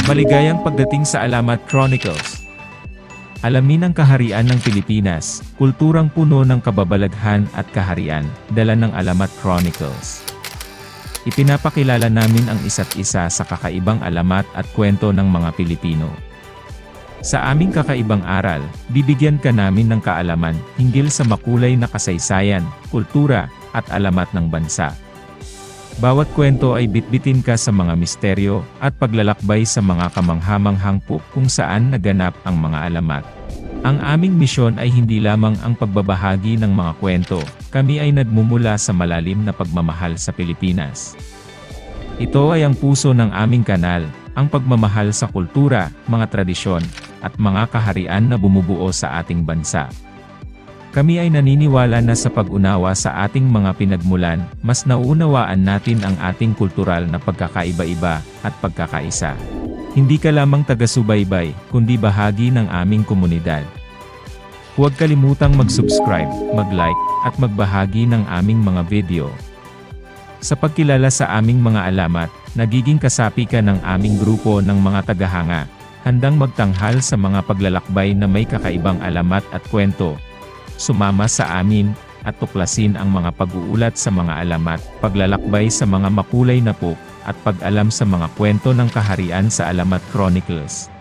Maligayang pagdating sa Alamat Chronicles. Alamin ang kaharian ng Pilipinas, kulturang puno ng kababalaghan at kaharian, dala ng Alamat Chronicles. Ipinapakilala namin ang isa't isa sa kakaibang alamat at kwento ng mga Pilipino. Sa aming kakaibang aral, bibigyan ka namin ng kaalaman hinggil sa makulay na kasaysayan, kultura, at alamat ng bansa. Bawat kwento ay bitbitin ka sa mga misteryo at paglalakbay sa mga kamanghamanghang kung saan naganap ang mga alamat. Ang aming misyon ay hindi lamang ang pagbabahagi ng mga kwento, kami ay nagmumula sa malalim na pagmamahal sa Pilipinas. Ito ay ang puso ng aming kanal, ang pagmamahal sa kultura, mga tradisyon, at mga kaharian na bumubuo sa ating bansa. Kami ay naniniwala na sa pag-unawa sa ating mga pinagmulan, mas nauunawaan natin ang ating kultural na pagkakaiba-iba at pagkakaisa. Hindi ka lamang taga-subaybay, kundi bahagi ng aming komunidad. Huwag kalimutang mag-subscribe, mag-like, at magbahagi ng aming mga video. Sa pagkilala sa aming mga alamat, nagiging kasapi ka ng aming grupo ng mga tagahanga, handang magtanghal sa mga paglalakbay na may kakaibang alamat at kwento. Sumama sa amin, at tuklasin ang mga pag-uulat sa mga alamat, paglalakbay sa mga makulay na at pag-alam sa mga kwento ng kaharian sa Alamat Chronicles.